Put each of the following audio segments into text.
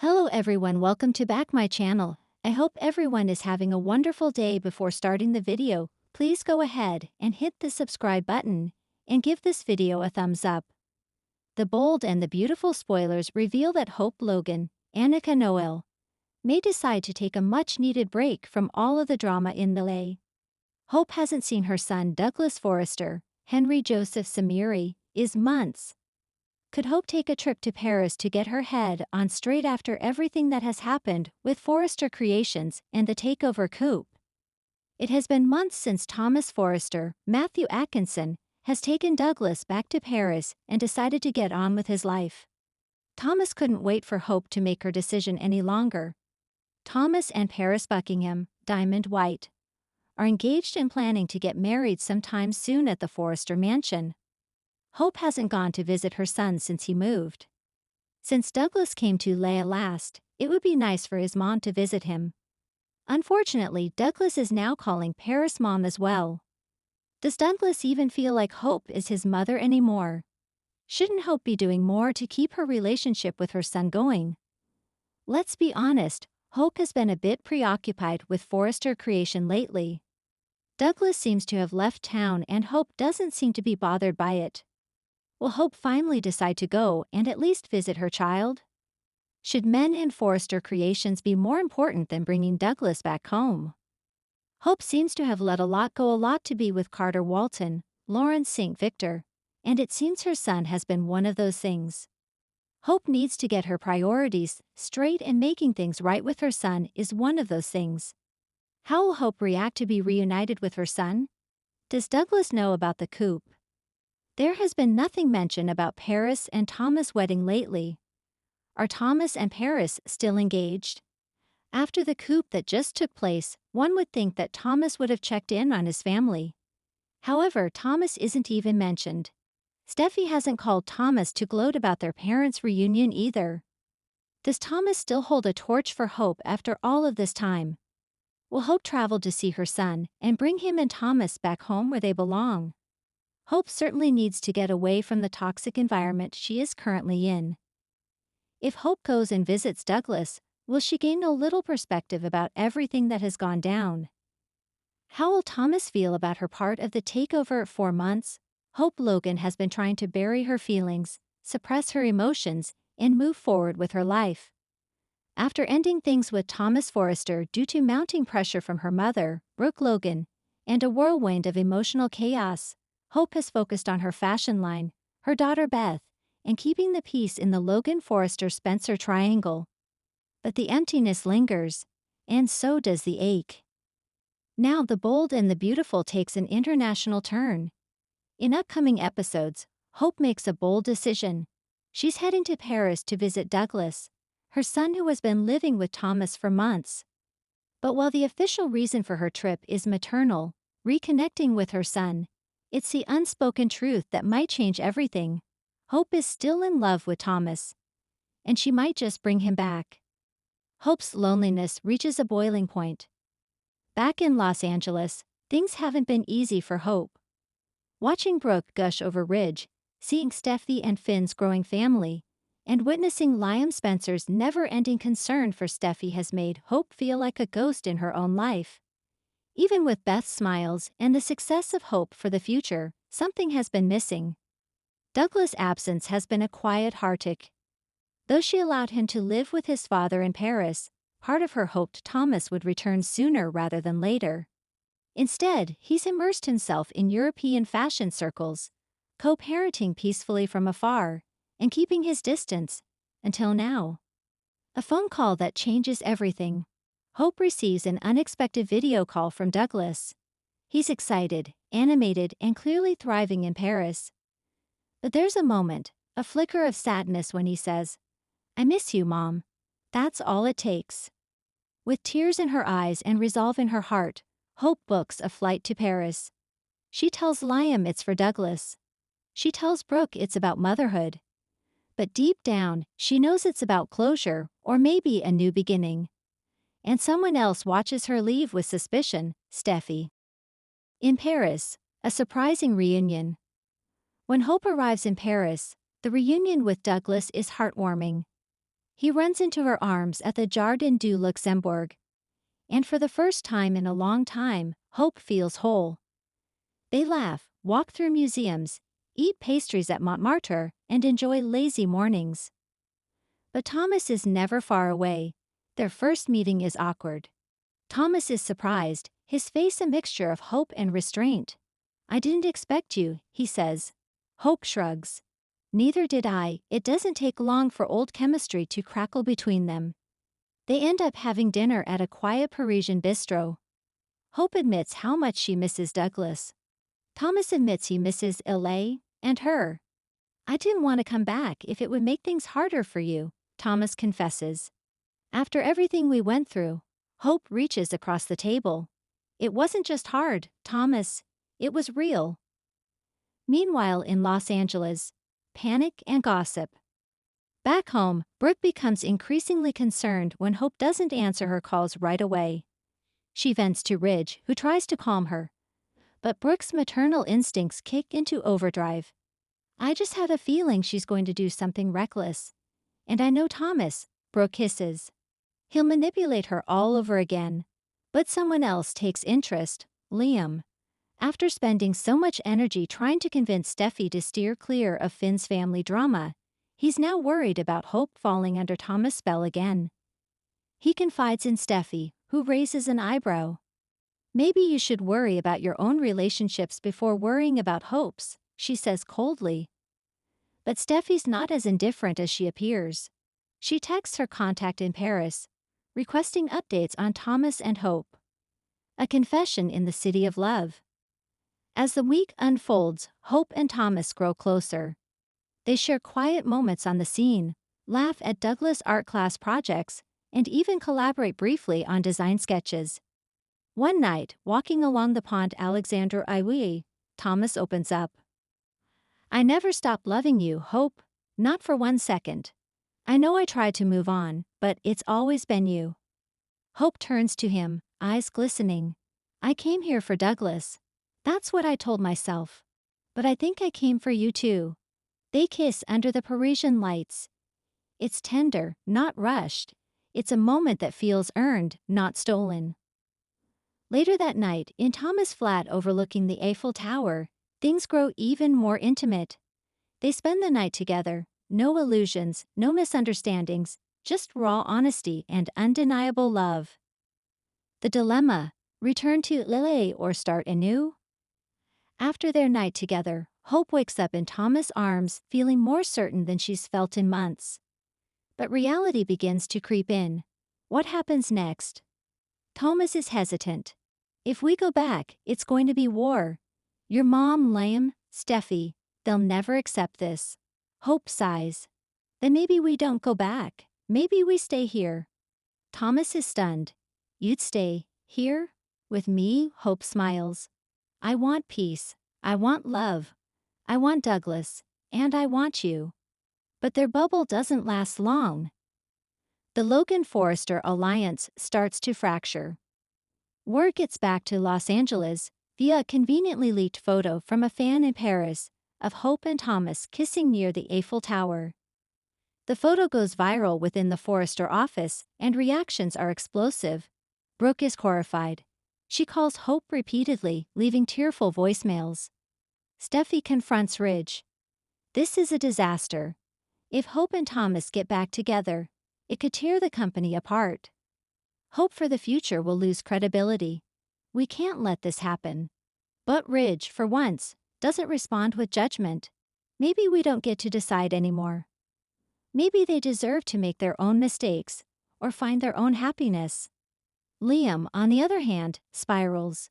Hello everyone, welcome to back my channel. I hope everyone is having a wonderful day. Before starting the video, please go ahead and hit the subscribe button and give this video a thumbs up. The bold and the beautiful spoilers reveal that Hope Logan, Annika Noel, may decide to take a much-needed break from all of the drama in LA. Hope hasn't seen her son Douglas Forrester, Henry Joseph Samiri, is months. Could Hope take a trip to Paris to get her head on straight after everything that has happened with Forrester Creations and the takeover coup? It has been months since Thomas Forrester, Matthew Atkinson, has taken Douglas back to Paris and decided to get on with his life. Thomas couldn't wait for Hope to make her decision any longer. Thomas and Paris Buckingham, Diamond White, are engaged and planning to get married sometime soon at the Forrester mansion. Hope hasn't gone to visit her son since he moved. Since Douglas came to LA last, it would be nice for his mom to visit him. Unfortunately, Douglas is now calling Paris mom as well. Does Douglas even feel like Hope is his mother anymore? Shouldn't Hope be doing more to keep her relationship with her son going? Let's be honest, Hope has been a bit preoccupied with Forrester Creation lately. Douglas seems to have left town and Hope doesn't seem to be bothered by it. Will Hope finally decide to go and at least visit her child? Should men in Forrester Creations be more important than bringing Douglas back home? Hope seems to have let a lot go to be with Carter Walton, Lawrence St. Victor, and it seems her son has been one of those things. Hope needs to get her priorities straight, and making things right with her son is one of those things. How will Hope react to be reunited with her son? Does Douglas know about the coup? There has been nothing mentioned about Paris and Thomas' wedding lately. Are Thomas and Paris still engaged? After the coup that just took place, one would think that Thomas would have checked in on his family. However, Thomas isn't even mentioned. Steffi hasn't called Thomas to gloat about their parents' reunion either. Does Thomas still hold a torch for Hope after all of this time? Will Hope travel to see her son and bring him and Thomas back home where they belong? Hope certainly needs to get away from the toxic environment she is currently in. If Hope goes and visits Douglas, will she gain a little perspective about everything that has gone down? How will Thomas feel about her part of the takeover? For months, Hope Logan has been trying to bury her feelings, suppress her emotions, and move forward with her life. After ending things with Thomas Forrester due to mounting pressure from her mother, Brooke Logan, and a whirlwind of emotional chaos, Hope has focused on her fashion line, her daughter Beth, and keeping the peace in the Logan Forrester Spencer triangle. But the emptiness lingers, and so does the ache. Now the bold and the beautiful takes an international turn. In upcoming episodes, Hope makes a bold decision. She's heading to Paris to visit Douglas, her son who has been living with Thomas for months. But while the official reason for her trip is maternal, reconnecting with her son, it's the unspoken truth that might change everything. Hope is still in love with Thomas, and she might just bring him back. Hope's loneliness reaches a boiling point. Back in Los Angeles, things haven't been easy for Hope. Watching Brooke gush over Ridge, seeing Steffi and Finn's growing family, and witnessing Liam Spencer's never-ending concern for Steffi has made Hope feel like a ghost in her own life. Even with Beth's smiles and the success of Hope for the future, something has been missing. Douglas' absence has been a quiet heartache. Though she allowed him to live with his father in Paris, part of her hoped Thomas would return sooner rather than later. Instead, he's immersed himself in European fashion circles, co-parenting peacefully from afar, and keeping his distance, until now. A phone call that changes everything. Hope receives an unexpected video call from Douglas. He's excited, animated, and clearly thriving in Paris. But there's a moment, a flicker of sadness when he says, "I miss you, Mom." That's all it takes. With tears in her eyes and resolve in her heart, Hope books a flight to Paris. She tells Liam it's for Douglas. She tells Brooke it's about motherhood. But deep down, she knows it's about closure, or maybe a new beginning. And someone else watches her leave with suspicion, Steffi. In Paris, a surprising reunion. When Hope arrives in Paris, the reunion with Douglas is heartwarming. He runs into her arms at the Jardin du Luxembourg. And for the first time in a long time, Hope feels whole. They laugh, walk through museums, eat pastries at Montmartre, and enjoy lazy mornings. But Thomas is never far away. Their first meeting is awkward. Thomas is surprised, his face a mixture of hope and restraint. "I didn't expect you," he says. Hope shrugs. "Neither did I." It doesn't take long for old chemistry to crackle between them. They end up having dinner at a quiet Parisian bistro. Hope admits how much she misses Douglas. Thomas admits he misses LA and her. "I didn't want to come back if it would make things harder for you," Thomas confesses. "After everything we went through," Hope reaches across the table. "It wasn't just hard, Thomas. It was real." Meanwhile in Los Angeles, panic and gossip. Back home, Brooke becomes increasingly concerned when Hope doesn't answer her calls right away. She vents to Ridge, who tries to calm her. But Brooke's maternal instincts kick into overdrive. "I just had a feeling she's going to do something reckless. And I know Thomas," Brooke hisses. "He'll manipulate her all over again." But someone else takes interest, Liam. After spending so much energy trying to convince Steffi to steer clear of Finn's family drama, he's now worried about Hope falling under Thomas' spell again. He confides in Steffi, who raises an eyebrow. "Maybe you should worry about your own relationships before worrying about Hope's," she says coldly. But Steffi's not as indifferent as she appears. She texts her contact in Paris, requesting updates on Thomas and Hope. A confession in the city of love. As the week unfolds, Hope and Thomas grow closer. They share quiet moments on the scene, laugh at Douglas art class projects, and even collaborate briefly on design sketches. One night, walking along the Pont Alexandre Iwi, Thomas opens up. "I never stopped loving you, Hope. Not for 1 second. I know I tried to move on, but it's always been you." Hope turns to him, eyes glistening. "I came here for Douglas. That's what I told myself. But I think I came for you too." They kiss under the Parisian lights. It's tender, not rushed. It's a moment that feels earned, not stolen. Later that night, in Thomas' flat overlooking the Eiffel Tower, things grow even more intimate. They spend the night together, no illusions, no misunderstandings, just raw honesty and undeniable love. The dilemma: return to Lille or start anew? After their night together, Hope wakes up in Thomas' arms feeling more certain than she's felt in months. But reality begins to creep in. What happens next? Thomas is hesitant. "If we go back, it's going to be war. Your mom, Liam, Steffi, they'll never accept this." Hope sighs. "Then maybe we don't go back. Maybe we stay here." Thomas is stunned. "You'd stay here? With me?" Hope smiles. "I want peace. I want love. I want Douglas. And I want you." But their bubble doesn't last long. The Logan Forrester alliance starts to fracture. Word gets back to Los Angeles via a conveniently leaked photo from a fan in Paris of Hope and Thomas kissing near the Eiffel Tower. The photo goes viral within the Forrester office, and reactions are explosive. Brooke is horrified. She calls Hope repeatedly, leaving tearful voicemails. Steffi confronts Ridge. "This is a disaster. If Hope and Thomas get back together, it could tear the company apart. Hope for the future will lose credibility. We can't let this happen." But Ridge, for once, doesn't respond with judgment. "Maybe we don't get to decide anymore. Maybe they deserve to make their own mistakes, or find their own happiness." Liam, on the other hand, spirals.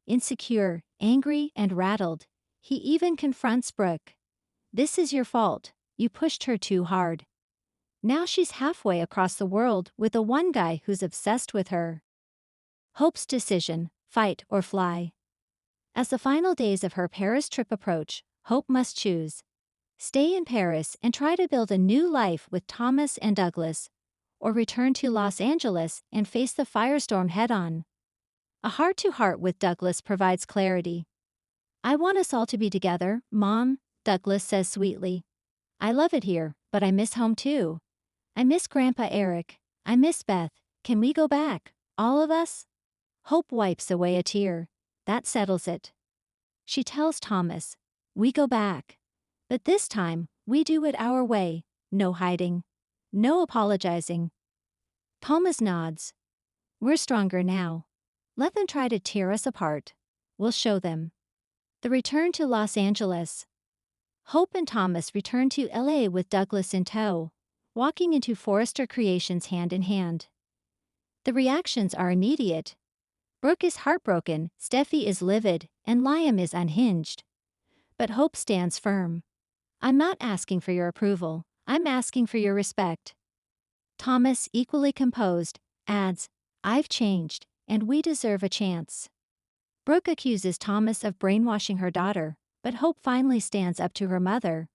Insecure, angry, and rattled, he even confronts Brooke. "This is your fault. You pushed her too hard." Now she's halfway across the world with the one guy who's obsessed with her. Hope's decision: fight or fly. As the final days of her Paris trip approach, Hope must choose. Stay in Paris and try to build a new life with Thomas and Douglas, or return to Los Angeles and face the firestorm head-on. A heart-to-heart with Douglas provides clarity. "I want us all to be together, Mom," Douglas says sweetly. "I love it here, but I miss home too. I miss Grandpa Eric. I miss Beth. Can we go back? All of us? Hope wipes away a tear. That settles it. She tells Thomas, we go back. But this time, we do it our way. No hiding. No apologizing. Thomas nods. We're stronger now. Let them try to tear us apart. We'll show them. The return to Los Angeles. Hope and Thomas return to LA with Douglas in tow, walking into Forrester Creations hand in hand. The reactions are immediate. Brooke is heartbroken, Steffi is livid, and Liam is unhinged. But Hope stands firm. I'm not asking for your approval, I'm asking for your respect. Thomas, equally composed, adds, I've changed, and we deserve a chance. Brooke accuses Thomas of brainwashing her daughter, but Hope finally stands up to her mother.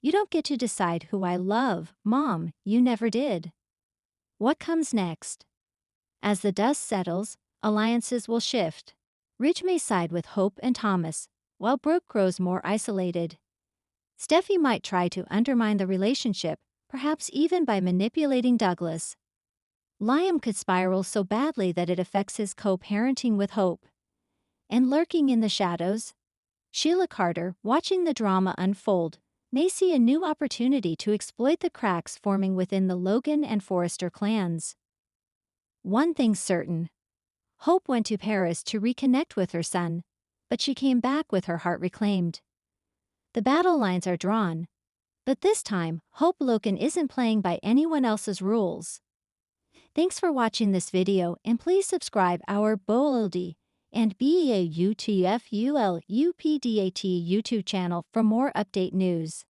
You don't get to decide who I love, Mom, you never did. What comes next? As the dust settles, alliances will shift. Ridge may side with Hope and Thomas, while Brooke grows more isolated. Steffi might try to undermine the relationship, perhaps even by manipulating Douglas. Liam could spiral so badly that it affects his co-parenting with Hope. And lurking in the shadows, Sheila Carter, watching the drama unfold, may see a new opportunity to exploit the cracks forming within the Logan and Forrester clans. One thing's certain. Hope went to Paris to reconnect with her son, but she came back with her heart reclaimed. The battle lines are drawn, but this time, Hope Logan isn't playing by anyone else's rules. Thanks for watching this video, and please subscribe our BOLD and BEAUTFULUPDAT YouTube channel for more update news.